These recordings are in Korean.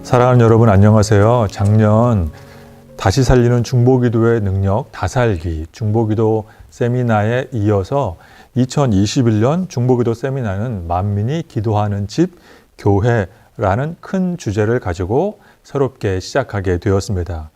사랑하는 여러분 안녕하세요. 작년 다시 살리는 중보기도의 능력 다살기 중보기도 세미나에 이어서 2021년 중보기도 세미나는 만민이 기도하는 집 교회라는 큰 주제를 가지고 새롭게 시작하게 되었습니다.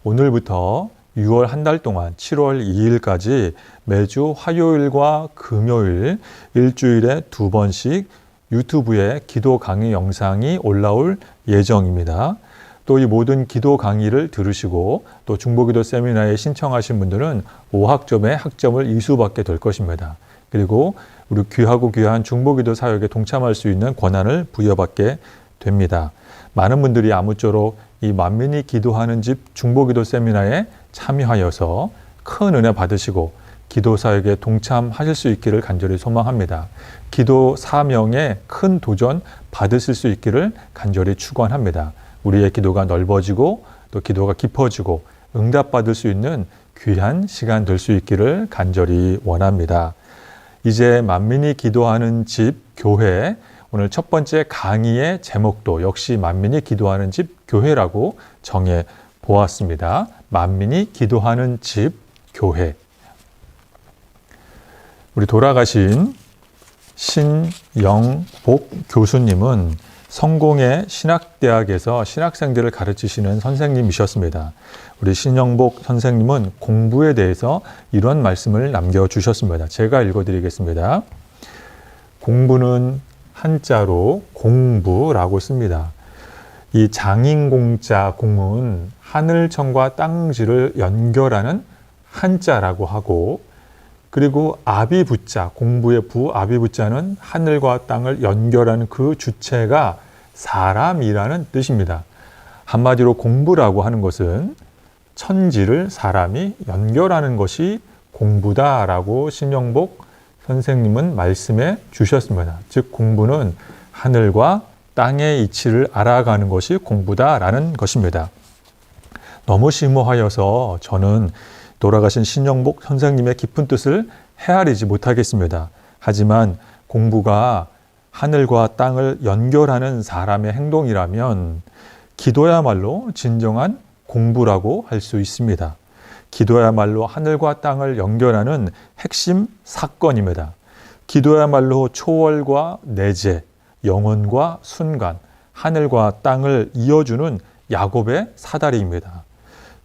오늘부터 6월 한 달 동안 7월 2일까지 매주 화요일과 금요일 일주일에 2번씩 유튜브에 기도 강의 영상이 올라올 예정입니다. 또 이 모든 기도 강의를 들으시고 또 중보기도 세미나에 신청하신 분들은 5학점의 학점을 이수받게 될 것입니다. 그리고 우리 귀하고 귀한 중보기도 사역에 동참할 수 있는 권한을 부여받게 됩니다. 많은 분들이 아무쪼록 이 만민이 기도하는 집 중보기도 세미나에 참여하여서 큰 은혜 받으시고 기도 사역에 동참하실 수 있기를 간절히 소망합니다. 기도 사명에 큰 도전 받으실 수 있기를 간절히 축원합니다. 우리의 기도가 넓어지고 또 기도가 깊어지고 응답받을 수 있는 귀한 시간 될 수 있기를 간절히 원합니다. 이제 만민이 기도하는 집 교회, 오늘 첫 번째 강의의 제목도 역시 만민이 기도하는 집 교회라고 정해 보았습니다. 만민이 기도하는 집 교회. 우리 돌아가신 신영복 교수님은 성공의 신학대학에서 신학생들을 가르치시는 선생님이셨습니다. 우리 신영복 선생님은 공부에 대해서 이런 말씀을 남겨주셨습니다. 제가 읽어드리겠습니다. 공부는 한자로 공부라고 씁니다. 이 장인공자 공은 하늘천과 땅지를 연결하는 한자라고 하고, 그리고 아비부자, 공부의 부, 아비부자는 하늘과 땅을 연결하는 그 주체가 사람이라는 뜻입니다. 한마디로 공부라고 하는 것은 천지를 사람이 연결하는 것이 공부다라고 신영복 선생님은 말씀해 주셨습니다. 즉 공부는 하늘과 땅의 이치를 알아가는 것이 공부다라는 것입니다. 너무 심오하여서 저는 돌아가신 신영복 선생님의 깊은 뜻을 헤아리지 못하겠습니다. 하지만 공부가 하늘과 땅을 연결하는 사람의 행동이라면 기도야말로 진정한 공부라고 할 수 있습니다. 기도야말로 하늘과 땅을 연결하는 핵심 사건입니다. 기도야말로 초월과 내재, 영혼과 순간, 하늘과 땅을 이어주는 야곱의 사다리입니다.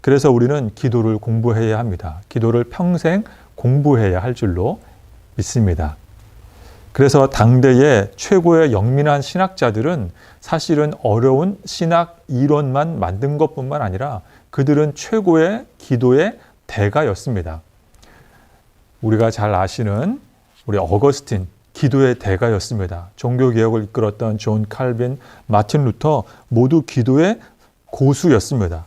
그래서 우리는 기도를 공부해야 합니다. 기도를 평생 공부해야 할 줄로 믿습니다. 그래서 당대의 최고의 영민한 신학자들은 사실은 어려운 신학 이론만 만든 것뿐만 아니라 그들은 최고의 기도의 대가였습니다. 우리가 잘 아시는 우리 어거스틴, 기도의 대가였습니다. 종교개혁을 이끌었던 존 칼빈, 마틴 루터 모두 기도의 고수였습니다.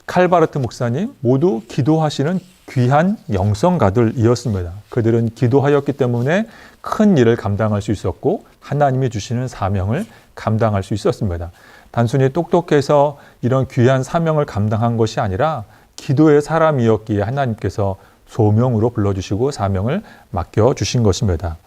칼바르트 목사님 모두 기도하시는 귀한 영성가들이었습니다. 그들은 기도하였기 때문에 큰 일을 감당할 수 있었고 하나님이 주시는 사명을 감당할 수 있었습니다. 단순히 똑똑해서 이런 귀한 사명을 감당한 것이 아니라 기도의 사람이었기에 하나님께서 소명으로 불러주시고 사명을 맡겨주신 것입니다.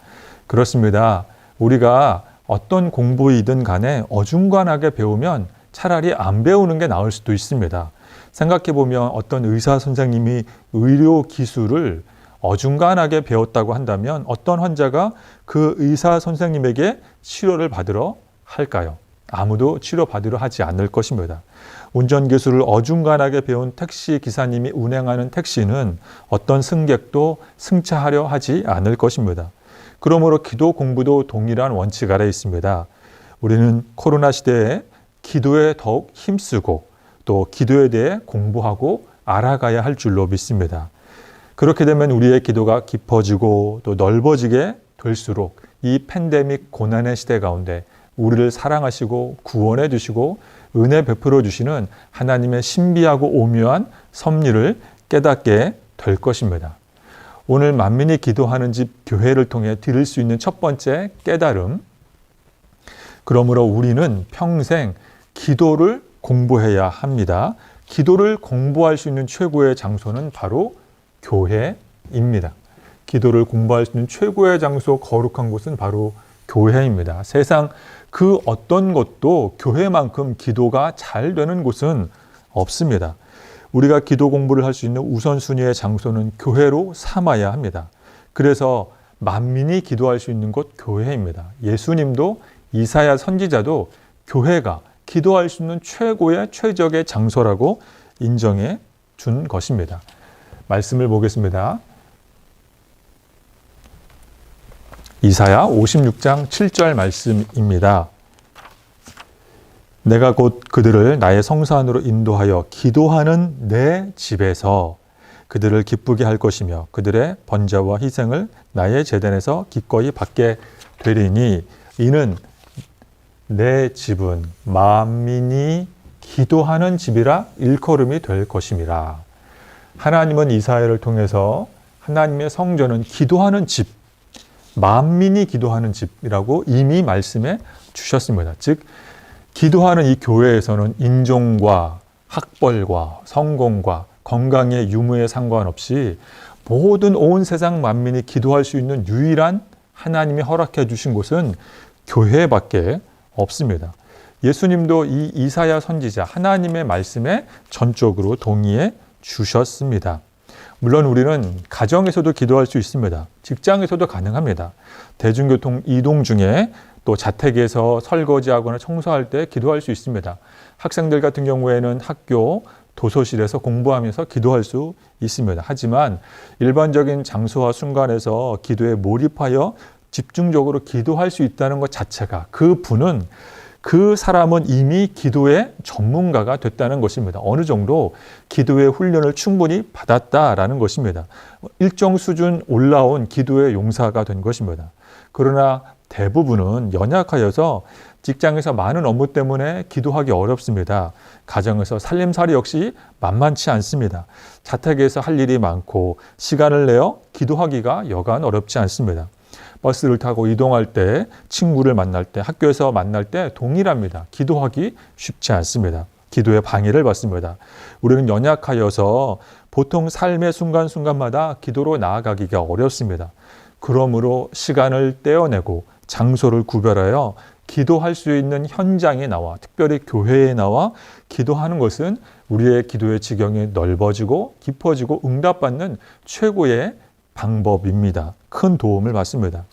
그렇습니다. 우리가 어떤 공부이든 간에 어중간하게 배우면 차라리 안 배우는 게 나을 수도 있습니다. 생각해보면 어떤 의사 선생님이 의료 기술을 어중간하게 배웠다고 한다면 어떤 환자가 그 의사 선생님에게 치료를 받으러 할까요? 아무도 치료받으러 하지 않을 것입니다. 운전기술을 어중간하게 배운 택시 기사님이 운행하는 택시는 어떤 승객도 승차하려 하지 않을 것입니다. 그러므로 기도 공부도 동일한 원칙 아래 있습니다. 우리는 코로나 시대에 기도에 더욱 힘쓰고 또 기도에 대해 공부하고 알아가야 할 줄로 믿습니다. 그렇게 되면 우리의 기도가 깊어지고 또 넓어지게 될수록 이 팬데믹 고난의 시대 가운데 우리를 사랑하시고 구원해 주시고 은혜 베풀어 주시는 하나님의 신비하고 오묘한 섭리를 깨닫게 될 것입니다. 오늘 만민이 기도하는 집 교회를 통해 드릴 수 있는 첫 번째 깨달음, 그러므로 우리는 평생 기도를 공부해야 합니다. 기도를 공부할 수 있는 최고의 장소는 바로 교회입니다. 기도를 공부할 수 있는 최고의 장소, 거룩한 곳은 바로 교회입니다. 세상 그 어떤 곳도 교회만큼 기도가 잘 되는 곳은 없습니다. 우리가 기도 공부를 할 수 있는 우선순위의 장소는 교회로 삼아야 합니다. 그래서 만민이 기도할 수 있는 곳 교회입니다. 예수님도 이사야 선지자도 교회가 기도할 수 있는 최고의 최적의 장소라고 인정해 준 것입니다. 말씀을 보겠습니다. 이사야 56장 7절 말씀입니다. 내가 곧 그들을 나의 성산으로 인도하여 기도하는 내 집에서 그들을 기쁘게 할 것이며 그들의 번제와 희생을 나의 제단에서 기꺼이 받게 되리니 이는 내 집은 만민이 기도하는 집이라 일컬음이 될 것임이라. 하나님은 이사야를 통해서 하나님의 성전은 기도하는 집, 만민이 기도하는 집이라고 이미 말씀해 주셨습니다. 즉 기도하는 이 교회에서는 인종과 학벌과 성공과 건강의 유무에 상관없이 모든 온 세상 만민이 기도할 수 있는 유일한 하나님이 허락해 주신 곳은 교회밖에 없습니다. 예수님도 이 이사야 선지자 하나님의 말씀에 전적으로 동의해 주셨습니다. 물론 우리는 가정에서도 기도할 수 있습니다. 직장에서도 가능합니다. 대중교통 이동 중에 또 자택에서 설거지하거나 청소할 때 기도할 수 있습니다. 학생들 같은 경우에는 학교 도서실에서 공부하면서 기도할 수 있습니다. 하지만 일반적인 장소와 순간에서 기도에 몰입하여 집중적으로 기도할 수 있다는 것 자체가 그 사람은 이미 기도의 전문가가 됐다는 것입니다. 어느 정도 기도의 훈련을 충분히 받았다라는 것입니다. 일정 수준 올라온 기도의 용사가 된 것입니다. 그러나 대부분은 연약하여서 직장에서 많은 업무 때문에 기도하기 어렵습니다. 가정에서 살림살이 역시 만만치 않습니다. 자택에서 할 일이 많고 시간을 내어 기도하기가 여간 어렵지 않습니다. 버스를 타고 이동할 때, 친구를 만날 때, 학교에서 만날 때 동일합니다. 기도하기 쉽지 않습니다. 기도의 방해를 받습니다. 우리는 연약하여서 보통 삶의 순간순간마다 기도로 나아가기가 어렵습니다. 그러므로 시간을 떼어내고 장소를 구별하여 기도할 수 있는 현장에 나와, 특별히 교회에 나와 기도하는 것은 우리의 기도의 지경이 넓어지고 깊어지고 응답받는 최고의 방법입니다. 큰 도움을 받습니다.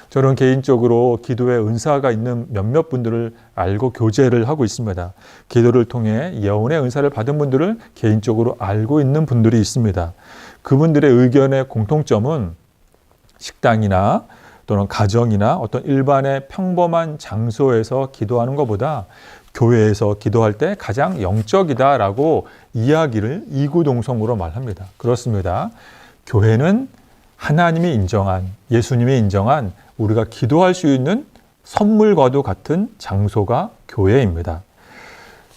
저는 개인적으로 기도의 은사가 있는 몇몇 분들을 알고 교제를 하고 있습니다. 기도를 통해 예언의 은사를 받은 분들을 개인적으로 알고 있는 분들이 있습니다. 그분들의 의견의 공통점은 식당이나 또는 가정이나 어떤 일반의 평범한 장소에서 기도하는 것보다 교회에서 기도할 때 가장 영적이다라고 이야기를 이구동성으로 말합니다. 그렇습니다. 교회는 하나님이 인정한, 예수님이 인정한 우리가 기도할 수 있는 선물과도 같은 장소가 교회입니다.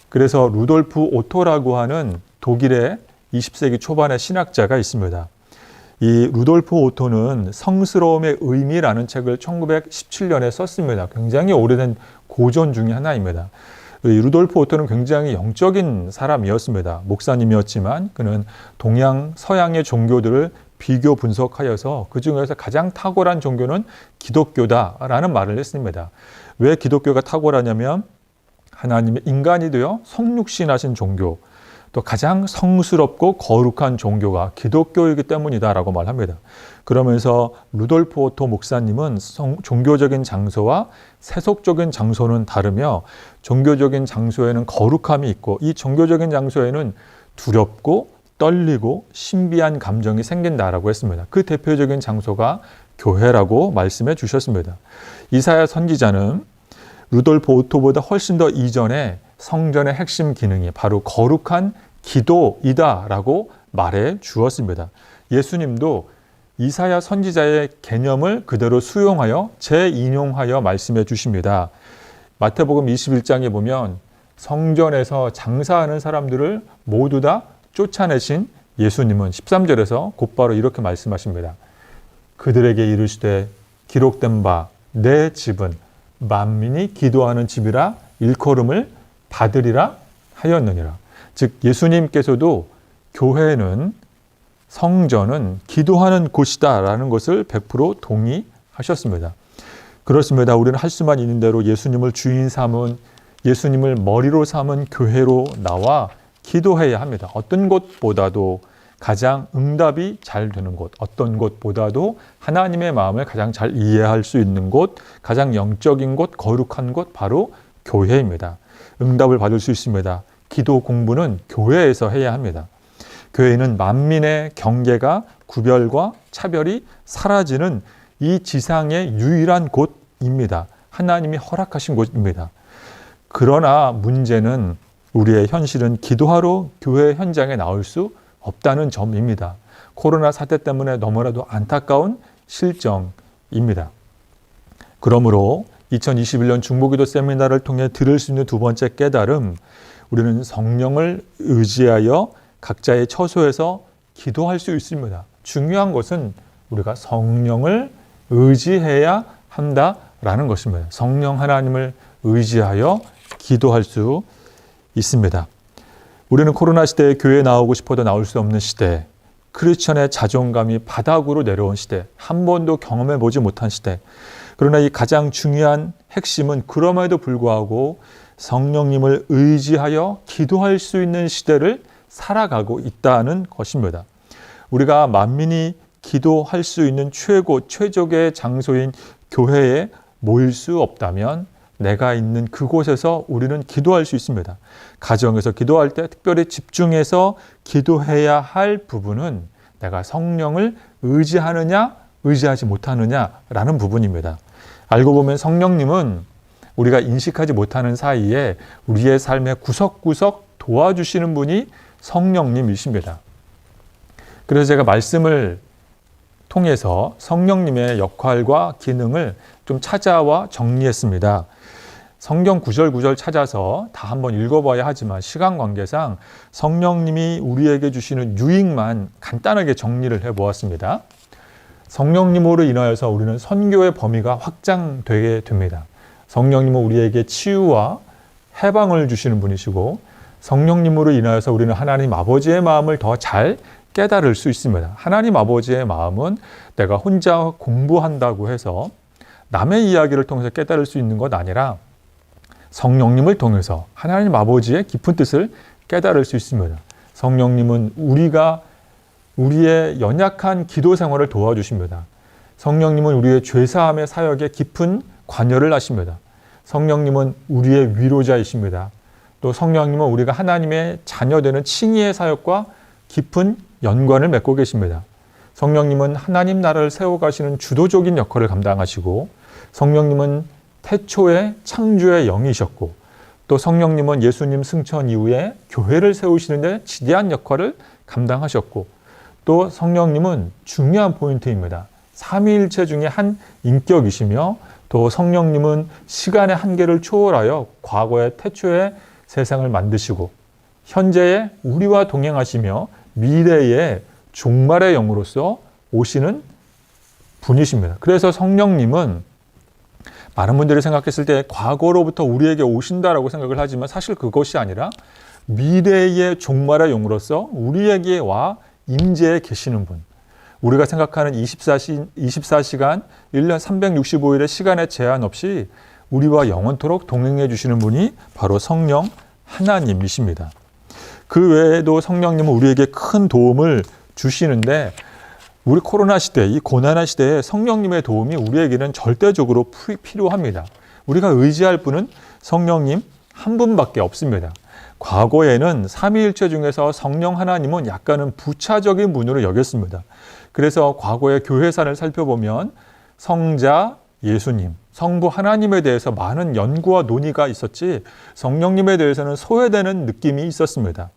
그래서 루돌프 오토라고 하는 독일의 20세기 초반의 신학자가 있습니다. 이 루돌프 오토는 성스러움의 의미라는 책을 1917년에 썼습니다. 굉장히 오래된 고전 중에 하나입니다. 이 루돌프 오토는 굉장히 영적인 사람이었습니다. 목사님이었지만 그는 동양, 서양의 종교들을 비교 분석하여서 그 중에서 가장 탁월한 종교는 기독교다라는 말을 했습니다. 왜 기독교가 탁월하냐면 하나님의 인간이 되어 성육신하신 종교, 또 가장 성스럽고 거룩한 종교가 기독교이기 때문이다라고 말합니다. 그러면서 루돌프 오토 목사님은 종교적인 장소와 세속적인 장소는 다르며 종교적인 장소에는 거룩함이 있고 이 종교적인 장소에는 두렵고 떨리고 신비한 감정이 생긴다라고 했습니다. 그 대표적인 장소가 교회라고 말씀해 주셨습니다. 이사야 선지자는 루돌프 오토보다 훨씬 더 이전에 성전의 핵심 기능이 바로 거룩한 기도이다라고 말해 주었습니다. 예수님도 이사야 선지자의 개념을 그대로 수용하여 재인용하여 말씀해 주십니다. 마태복음 21장에 보면 성전에서 장사하는 사람들을 모두 다 쫓아내신 예수님은 13절에서 곧바로 이렇게 말씀하십니다. 그들에게 이르시되 기록된 바 내 집은 만민이 기도하는 집이라 일컬음을 받으리라 하였느니라. 즉 예수님께서도 교회는 성전은 기도하는 곳이다라는 것을 100% 동의하셨습니다. 그렇습니다. 우리는 할 수만 있는 대로 예수님을 주인 삼은, 예수님을 머리로 삼은 교회로 나와 기도해야 합니다. 어떤 곳보다도 가장 응답이 잘 되는 곳, 어떤 곳보다도 하나님의 마음을 가장 잘 이해할 수 있는 곳, 가장 영적인 곳, 거룩한 곳, 바로 교회입니다. 응답을 받을 수 있습니다. 기도 공부는 교회에서 해야 합니다. 교회는 만민의 경계가, 구별과 차별이 사라지는 이 지상의 유일한 곳입니다. 하나님이 허락하신 곳입니다. 그러나 문제는, 우리의 현실은 기도하러 교회 현장에 나올 수 없다는 점입니다. 코로나 사태 때문에 너무나도 안타까운 실정입니다. 그러므로 2021년 중보기도 세미나를 통해 들을 수 있는 두 번째 깨달음, 우리는 성령을 의지하여 각자의 처소에서 기도할 수 있습니다. 중요한 것은 우리가 성령을 의지해야 한다라는 것입니다. 성령 하나님을 의지하여 기도할 수 있습니다. 우리는 코로나 시대에 교회에 나오고 싶어도 나올 수 없는 시대, 크리스천의 자존감이 바닥으로 내려온 시대, 한 번도 경험해 보지 못한 시대. 그러나 이 가장 중요한 핵심은 그럼에도 불구하고 성령님을 의지하여 기도할 수 있는 시대를 살아가고 있다는 것입니다. 우리가 만민이 기도할 수 있는 최적의 장소인 교회에 모일 수 없다면 내가 있는 그곳에서 우리는 기도할 수 있습니다. 가정에서 기도할 때 특별히 집중해서 기도해야 할 부분은 내가 성령을 의지하느냐 의지하지 못하느냐라는 부분입니다. 알고 보면 성령님은 우리가 인식하지 못하는 사이에 우리의 삶의 구석구석 도와주시는 분이 성령님이십니다. 그래서 제가 말씀을 통해서 성령님의 역할과 기능을 좀 찾아와 정리했습니다. 성경 구절 찾아서 다 한번 읽어봐야 하지만 시간 관계상 성령님이 우리에게 주시는 유익만 간단하게 정리를 해보았습니다. 성령님으로 인하여서 우리는 선교의 범위가 확장되게 됩니다. 성령님은 우리에게 치유와 해방을 주시는 분이시고, 성령님으로 인하여서 우리는 하나님 아버지의 마음을 더 잘 깨달을 수 있습니다. 하나님 아버지의 마음은 내가 혼자 공부한다고 해서 남의 이야기를 통해서 깨달을 수 있는 것 아니라 성령님을 통해서 하나님 아버지의 깊은 뜻을 깨달을 수 있습니다. 성령님은 우리의 연약한 기도 생활을 도와주십니다. 성령님은 우리의 죄사함의 사역에 깊은 관여를 하십니다. 성령님은 우리의 위로자이십니다. 또 성령님은 우리가 하나님의 자녀되는 칭의의 사역과 깊은 연관을 맺고 계십니다. 성령님은 하나님 나라를 세워가시는 주도적인 역할을 감당하시고, 성령님은 태초의 창조의 영이셨고, 또 성령님은 예수님 승천 이후에 교회를 세우시는 데 지대한 역할을 감당하셨고, 또 성령님은 중요한 포인트입니다. 삼위일체 중에 한 인격이시며, 또 성령님은 시간의 한계를 초월하여 과거의 태초의 세상을 만드시고 현재의 우리와 동행하시며 미래의 종말의 영으로서 오시는 분이십니다. 그래서 성령님은 많은 분들이 생각했을 때 과거로부터 우리에게 오신다라고 생각을 하지만 사실 그것이 아니라 미래의 종말의 영으로서 우리에게 와 임재해 계시는 분. 우리가 생각하는 24시간 1년 365일의 시간의 제한 없이 우리와 영원토록 동행해 주시는 분이 바로 성령 하나님이십니다. 그 외에도 성령님은 우리에게 큰 도움을 주시는데, 우리 코로나 시대, 이 고난의 시대에 성령님의 도움이 우리에게는 절대적으로 필요합니다. 우리가 의지할 분은 성령님 한 분밖에 없습니다. 과거에는 삼위일체 중에서 성령 하나님은 약간은 부차적인 분으로 여겼습니다. 그래서 과거의 교회사를 살펴보면 성자 예수님, 성부 하나님에 대해서 많은 연구와 논의가 있었지 성령님에 대해서는 소외되는 느낌이 있었습니다.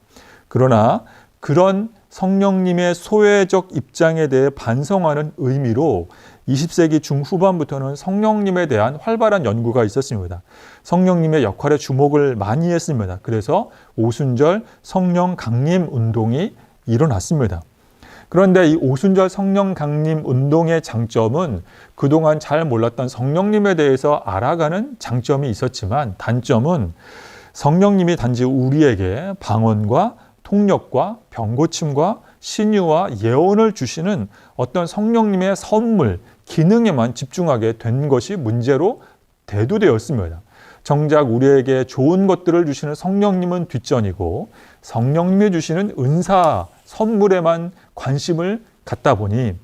그러나 그런 성령님의 소외적 입장에 대해 반성하는 의미로 20세기 중후반부터는 성령님에 대한 활발한 연구가 있었습니다. 성령님의 역할에 주목을 많이 했습니다. 그래서 오순절 성령 강림 운동이 일어났습니다. 그런데 이 오순절 성령 강림 운동의 장점은 그동안 잘 몰랐던 성령님에 대해서 알아가는 장점이 있었지만, 단점은 성령님이 단지 우리에게 방언과 통역과 병고침과 신유와 예언을 주시는 어떤 성령님의 선물, 기능에만 집중하게 된 것이 문제로 대두되었습니다. 정작 우리에게 좋은 것들을 주시는 성령님은 뒷전이고 성령님이 주시는 은사, 선물에만 관심을 갖다 보니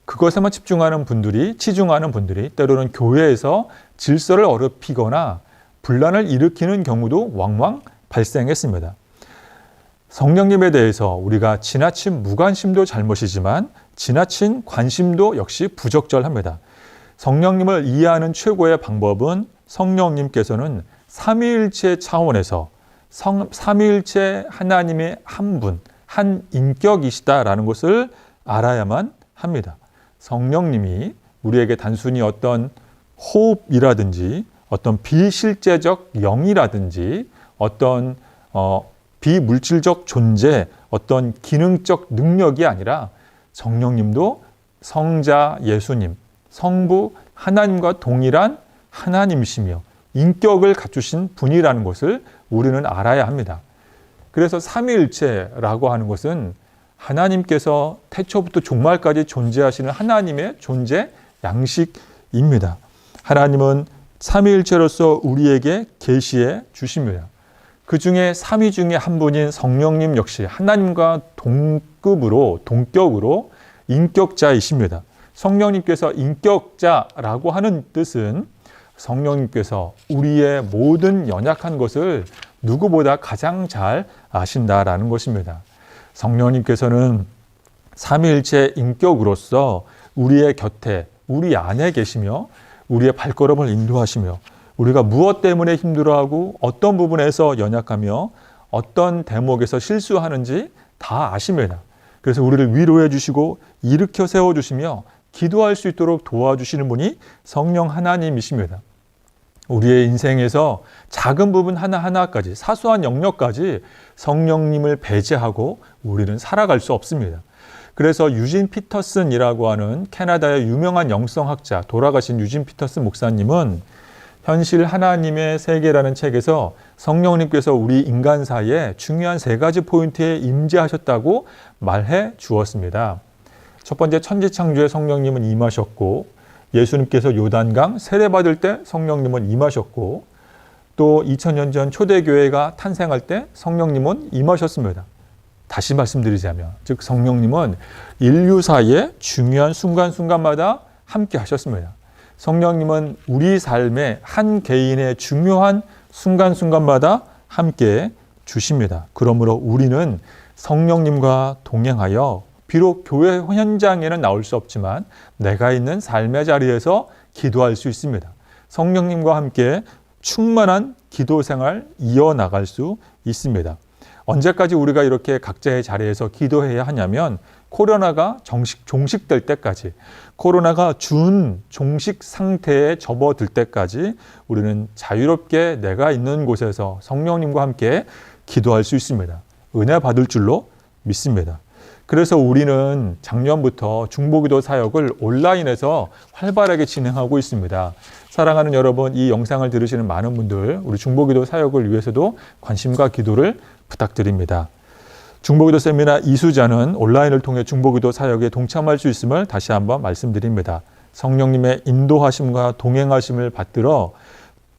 그것에만 치중하는 분들이 때로는 교회에서 질서를 어렵히거나 분란을 일으키는 경우도 왕왕 발생했습니다. 성령님에 대해서 우리가 지나친 무관심도 잘못이지만 지나친 관심도 역시 부적절합니다. 성령님을 이해하는 최고의 방법은 성령님께서는 삼위일체 차원에서 삼위일체 하나님의 한 분, 한 인격이시다라는 것을 알아야만 합니다. 성령님이 우리에게 단순히 어떤 호흡이라든지 어떤 비실제적 영이라든지 어떤 비물질적 존재, 어떤 기능적 능력이 아니라 성령님도 성자 예수님, 성부 하나님과 동일한 하나님이시며 인격을 갖추신 분이라는 것을 우리는 알아야 합니다. 그래서 삼위일체라고 하는 것은 하나님께서 태초부터 종말까지 존재하시는 하나님의 존재 양식입니다. 하나님은 삼위일체로서 우리에게 계시해 주십니다. 그 중에 삼위 중에 한 분인 성령님 역시 하나님과 동격으로 인격자이십니다. 성령님께서 인격자라고 하는 뜻은 성령님께서 우리의 모든 연약한 것을 누구보다 가장 잘 아신다라는 것입니다. 성령님께서는 삼위일체 인격으로서 우리의 곁에, 우리 안에 계시며 우리의 발걸음을 인도하시며 우리가 무엇 때문에 힘들어하고 어떤 부분에서 연약하며 어떤 대목에서 실수하는지 다 아십니다. 그래서 우리를 위로해 주시고 일으켜 세워주시며 기도할 수 있도록 도와주시는 분이 성령 하나님이십니다. 우리의 인생에서 작은 부분 하나하나까지 사소한 영역까지 성령님을 배제하고 우리는 살아갈 수 없습니다. 그래서 유진 피터슨이라고 하는 캐나다의 유명한 영성학자, 돌아가신 유진 피터슨 목사님은 현실 하나님의 세계라는 책에서 성령님께서 우리 인간사에 중요한 3가지 포인트에 임재하셨다고 말해 주었습니다. 첫 번째, 천지창조에 성령님은 임하셨고, 예수님께서 요단강 세례받을 때 성령님은 임하셨고, 또 2000년 전 초대교회가 탄생할 때 성령님은 임하셨습니다. 다시 말씀드리자면, 즉 성령님은 인류사의 중요한 순간순간마다 함께 하셨습니다. 성령님은 우리 삶의 한 개인의 중요한 순간순간마다 함께 주십니다. 그러므로 우리는 성령님과 동행하여 비록 교회 현장에는 나올 수 없지만 내가 있는 삶의 자리에서 기도할 수 있습니다. 성령님과 함께 충만한 기도 생활 이어나갈 수 있습니다. 언제까지 우리가 이렇게 각자의 자리에서 기도해야 하냐면 코로나가 종식될 때까지, 코로나가 종식 상태에 접어들 때까지 우리는 자유롭게 내가 있는 곳에서 성령님과 함께 기도할 수 있습니다. 은혜 받을 줄로 믿습니다. 그래서 우리는 작년부터 중보기도 사역을 온라인에서 활발하게 진행하고 있습니다. 사랑하는 여러분, 이 영상을 들으시는 많은 분들, 우리 중보기도 사역을 위해서도 관심과 기도를 부탁드립니다. 중보기도 세미나 이수자는 온라인을 통해 중보기도 사역에 동참할 수 있음을 다시 한번 말씀드립니다. 성령님의 인도하심과 동행하심을 받들어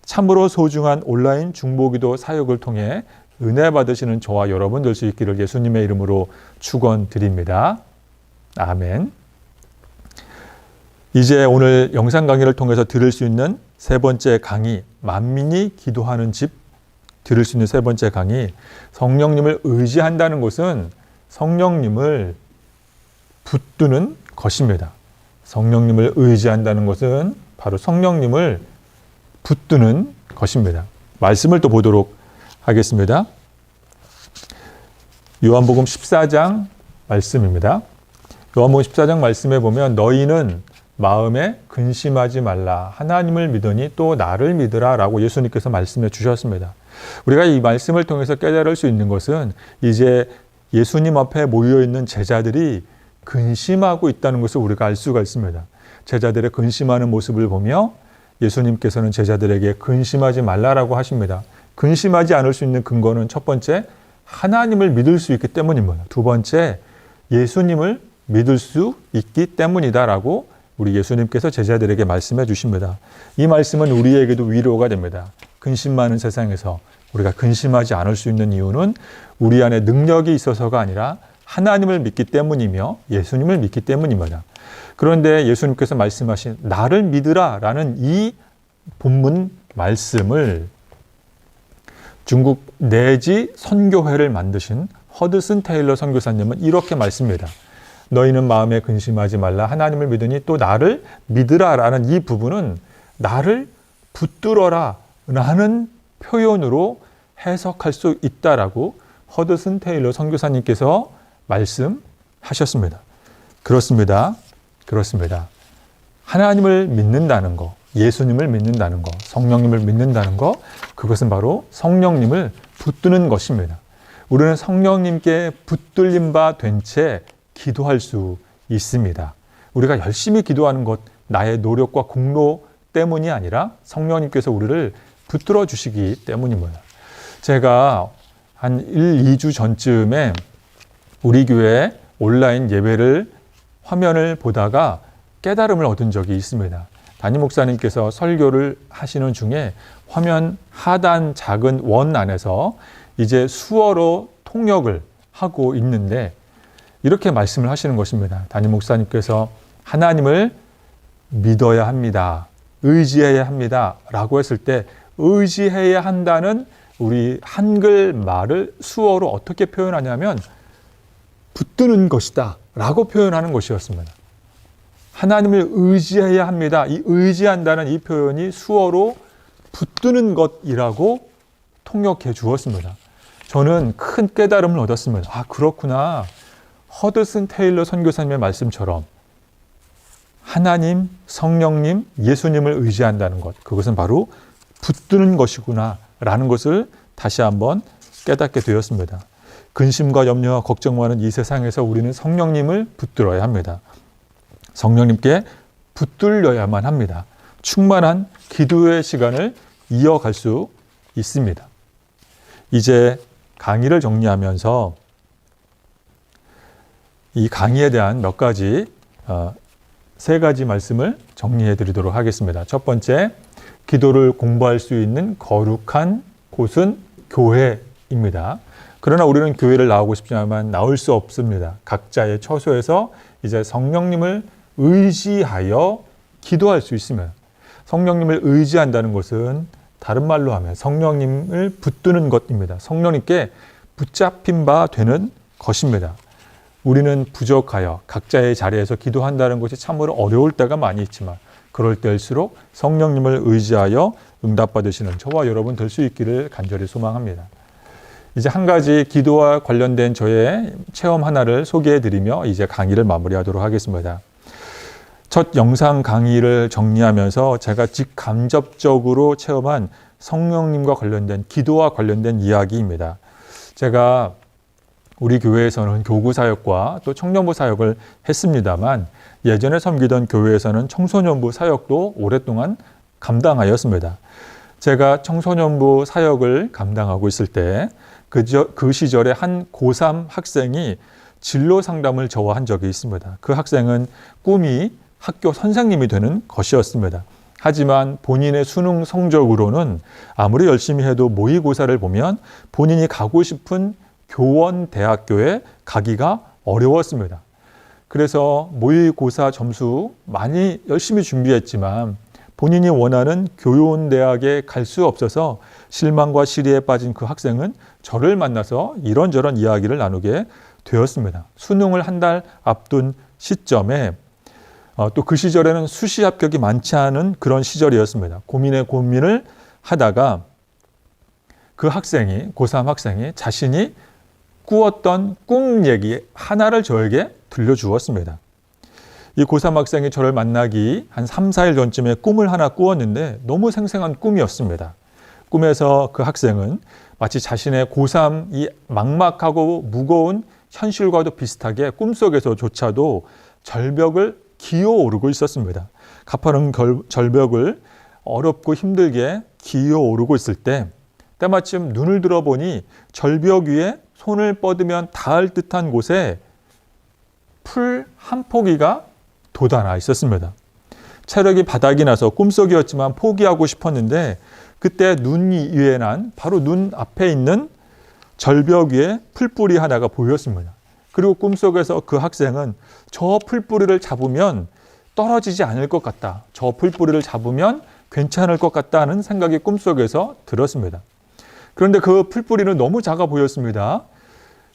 참으로 소중한 온라인 중보기도 사역을 통해 은혜 받으시는 저와 여러분 될 수 있기를 예수님의 이름으로 축원드립니다. 아멘. 이제 오늘 영상 강의를 통해서 들을 수 있는 3번째 강의, 만민이 기도하는 집 들을 수 있는 3번째 강의, 성령님을 의지한다는 것은 성령님을 붙드는 것입니다. 성령님을 의지한다는 것은 바로 성령님을 붙드는 것입니다. 말씀을 또 보도록 하겠습니다. 요한복음 14장 말씀입니다. 요한복음 14장 말씀에 보면 너희는 마음에 근심하지 말라. 하나님을 믿으니 또 나를 믿으라 라고 예수님께서 말씀해 주셨습니다. 우리가 이 말씀을 통해서 깨달을 수 있는 것은 이제 예수님 앞에 모여있는 제자들이 근심하고 있다는 것을 우리가 알 수가 있습니다. 제자들의 근심하는 모습을 보며 예수님께서는 제자들에게 근심하지 말라라고 하십니다. 근심하지 않을 수 있는 근거는 첫 번째, 하나님을 믿을 수 있기 때문입니다. 두 번째, 예수님을 믿을 수 있기 때문이다라고 우리 예수님께서 제자들에게 말씀해 주십니다. 이 말씀은 우리에게도 위로가 됩니다. 근심 많은 세상에서 우리가 근심하지 않을 수 있는 이유는 우리 안에 능력이 있어서가 아니라 하나님을 믿기 때문이며 예수님을 믿기 때문입니다. 그런데 예수님께서 말씀하신 나를 믿으라 라는 이 본문 말씀을 중국 내지 선교회를 만드신 허드슨 테일러 선교사님은 이렇게 말씀합니다. 너희는 마음에 근심하지 말라. 하나님을 믿으니 또 나를 믿으라 라는 이 부분은 나를 붙들어라 라는 표현으로 해석할 수 있다라고 허드슨 테일러 선교사님께서 말씀하셨습니다. 그렇습니다. 하나님을 믿는다는 거, 예수님을 믿는다는 거, 성령님을 믿는다는 거, 그것은 바로 성령님을 붙드는 것입니다. 우리는 성령님께 붙들림 바 된 채 기도할 수 있습니다. 우리가 열심히 기도하는 것, 나의 노력과 공로 때문이 아니라 성령님께서 우리를 붙들어 주시기 때문입니다. 제가 한 1, 2주 전쯤에 우리 교회 온라인 예배를 화면을 보다가 깨달음을 얻은 적이 있습니다. 담임 목사님께서 설교를 하시는 중에 화면 하단 작은 원 안에서 이제 수어로 통역을 하고 있는데 이렇게 말씀을 하시는 것입니다. 담임 목사님께서 하나님을 믿어야 합니다. 의지해야 합니다. 라고 했을 때 의지해야 한다는 우리 한글 말을 수어로 어떻게 표현하냐면 붙드는 것이다 라고 표현하는 것이었습니다. 하나님을 의지해야 합니다. 이 의지한다는 이 표현이 수어로 붙드는 것이라고 통역해 주었습니다. 저는 큰 깨달음을 얻었습니다. 아, 그렇구나. 허드슨 테일러 선교사님의 말씀처럼 하나님, 성령님, 예수님을 의지한다는 것, 그것은 바로 붙드는 것이구나 라는 것을 다시 한번 깨닫게 되었습니다. 근심과 염려와 걱정 많은 이 세상에서 우리는 성령님을 붙들어야 합니다. 성령님께 붙들려야만 합니다. 충만한 기도의 시간을 이어갈 수 있습니다. 이제 강의를 정리하면서 이 강의에 대한 몇 가지, 세 가지 말씀을 정리해 드리도록 하겠습니다. 첫 번째, 기도를 공부할 수 있는 거룩한 곳은 교회입니다. 그러나 우리는 교회를 나오고 싶지만 나올 수 없습니다. 각자의 처소에서 이제 성령님을 의지하여 기도할 수 있으면, 성령님을 의지한다는 것은 다른 말로 하면 성령님을 붙드는 것입니다. 성령님께 붙잡힌 바 되는 것입니다. 우리는 부족하여 각자의 자리에서 기도한다는 것이 참으로 어려울 때가 많이 있지만 그럴 때일수록 성령님을 의지하여 응답받으시는 저와 여러분 될 수 있기를 간절히 소망합니다. 이제 한 가지 기도와 관련된 저의 체험 하나를 소개해 드리며 이제 강의를 마무리하도록 하겠습니다. 첫 영상 강의를 정리하면서 제가 직간접적으로 체험한 성령님과 관련된 기도와 관련된 이야기입니다. 제가 우리 교회에서는 교구 사역과 또 청년부 사역을 했습니다만 예전에 섬기던 교회에서는 청소년부 사역도 오랫동안 감당하였습니다. 제가 청소년부 사역을 감당하고 있을 때 그 시절에 한 고3 학생이 진로 상담을 저와 한 적이 있습니다. 그 학생은 꿈이 학교 선생님이 되는 것이었습니다. 하지만 본인의 수능 성적으로는 아무리 열심히 해도 모의고사를 보면 본인이 가고 싶은 교원 대학교에 가기가 어려웠습니다. 그래서 모의고사 점수 많이 열심히 준비했지만 본인이 원하는 교원대학에 갈 수 없어서 실망과 시리에 빠진 그 학생은 저를 만나서 이런저런 이야기를 나누게 되었습니다. 수능을 한 달 앞둔 시점에 또 그 시절에는 수시 합격이 많지 않은 그런 시절이었습니다. 고민을 하다가 그 학생이, 고3 학생이 자신이 꾸었던 꿈 얘기 하나를 저에게 들려주었습니다. 이 고3 학생이 저를 만나기 한 3, 4일 전쯤에 꿈을 하나 꾸었는데 너무 생생한 꿈이었습니다. 꿈에서 그 학생은 마치 자신의 고3이 막막하고 무거운 현실과도 비슷하게 꿈속에서조차도 절벽을 기어오르고 있었습니다. 가파른 절벽을 어렵고 힘들게 기어오르고 있을 때 때마침 눈을 들어보니 절벽 위에 손을 뻗으면 닿을 듯한 곳에 풀 한 포기가 돋아나 있었습니다. 체력이 바닥이 나서 꿈속이었지만 포기하고 싶었는데 그때 눈 위에 난 바로 눈 앞에 있는 절벽 위에 풀뿌리 하나가 보였습니다. 그리고 꿈속에서 그 학생은 저 풀뿌리를 잡으면 떨어지지 않을 것 같다. 저 풀뿌리를 잡으면 괜찮을 것 같다는 생각이 꿈속에서 들었습니다. 그런데 그 풀뿌리는 너무 작아 보였습니다.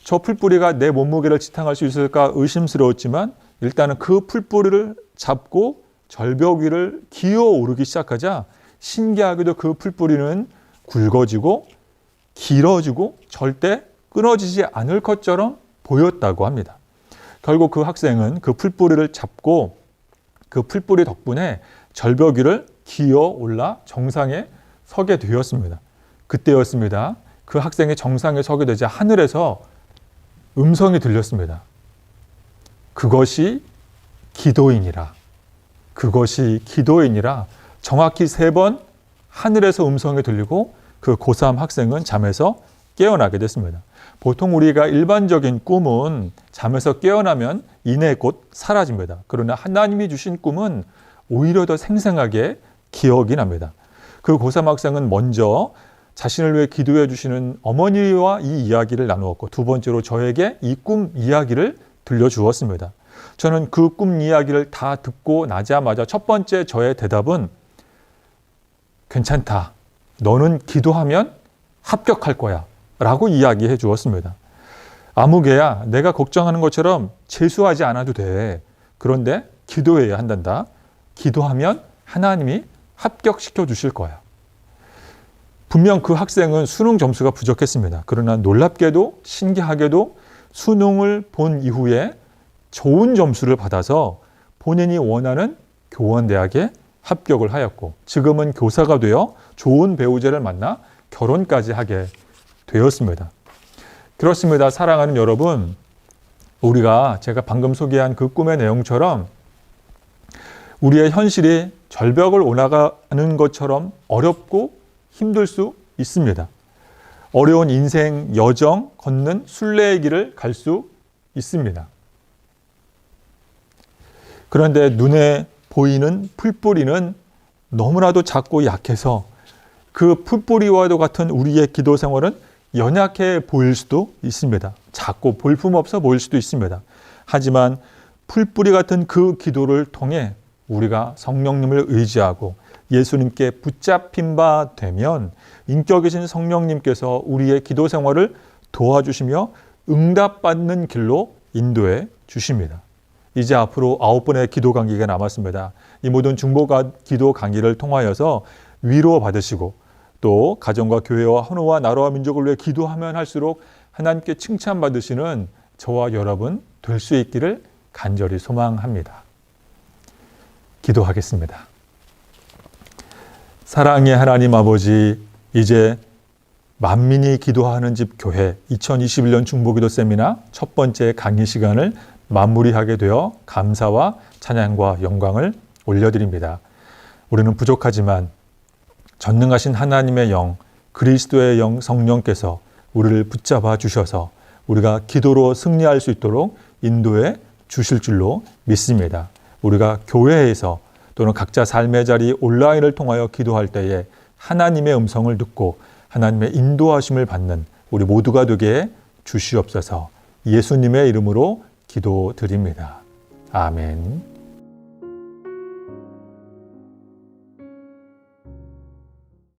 저 풀뿌리가 내 몸무게를 지탱할 수 있을까 의심스러웠지만 일단은 그 풀뿌리를 잡고 절벽 위를 기어 오르기 시작하자 신기하게도 그 풀뿌리는 굵어지고 길어지고 절대 끊어지지 않을 것처럼 보였다고 합니다. 결국 그 학생은 그 풀뿌리를 잡고 그 풀뿌리 덕분에 절벽 위를 기어 올라 정상에 서게 되었습니다. 그때였습니다. 그 학생이 정상에 서게 되자 하늘에서 음성이 들렸습니다. 그것이 기도이니라. 그것이 기도이니라. 정확히 3번 하늘에서 음성이 들리고 그 고3 학생은 잠에서 깨어나게 됐습니다. 보통 우리가 일반적인 꿈은 잠에서 깨어나면 이내 곧 사라집니다. 그러나 하나님이 주신 꿈은 오히려 더 생생하게 기억이 납니다. 그 고3 학생은 먼저 자신을 위해 기도해 주시는 어머니와 이 이야기를 나누었고 두 번째로 저에게 이 꿈 이야기를 들려주었습니다. 저는 그 꿈 이야기를 다 듣고 나자마자 첫 번째 저의 대답은 괜찮다. 너는 기도하면 합격할 거야. 라고 이야기해 주었습니다. 아무개야, 내가 걱정하는 것처럼 재수하지 않아도 돼. 그런데 기도해야 한단다. 기도하면 하나님이 합격시켜 주실 거야. 분명 그 학생은 수능 점수가 부족했습니다. 그러나 놀랍게도 신기하게도 수능을 본 이후에 좋은 점수를 받아서 본인이 원하는 교원대학에 합격을 하였고 지금은 교사가 되어 좋은 배우자를 만나 결혼까지 하게 되었습니다. 그렇습니다. 사랑하는 여러분, 우리가 제가 방금 소개한 그 꿈의 내용처럼 우리의 현실이 절벽을 올라가는 것처럼 어렵고 힘들 수 있습니다. 어려운 인생 여정 걷는 순례의 길을 갈 수 있습니다. 그런데 눈에 보이는 풀뿌리는 너무나도 작고 약해서 그 풀뿌리와도 같은 우리의 기도 생활은 연약해 보일 수도 있습니다. 작고 볼품없어 보일 수도 있습니다. 하지만 풀뿌리 같은 그 기도를 통해 우리가 성령님을 의지하고 예수님께 붙잡힌 바 되면 인격이신 성령님께서 우리의 기도 생활을 도와주시며 응답받는 길로 인도해 주십니다. 이제 앞으로 9번의 기도 강의가 남았습니다. 이 모든 중보 기도 강의를 통하여서 위로받으시고 또 가정과 교회와 헌호와 나라와 민족을 위해 기도하면 할수록 하나님께 칭찬받으시는 저와 여러분 될 수 있기를 간절히 소망합니다. 기도하겠습니다. 사랑의 하나님 아버지, 이제 만민이 기도하는 집 교회 2021년 중보기도 세미나 첫 번째 강의 시간을 마무리하게 되어 감사와 찬양과 영광을 올려드립니다. 우리는 부족하지만 전능하신 하나님의 영, 그리스도의 영 성령께서 우리를 붙잡아 주셔서 우리가 기도로 승리할 수 있도록 인도해 주실 줄로 믿습니다. 우리가 교회에서 또는 각자 삶의 자리 온라인을 통하여 기도할 때에 하나님의 음성을 듣고 하나님의 인도하심을 받는 우리 모두가 되게 주시옵소서. 예수님의 이름으로 기도드립니다. 아멘.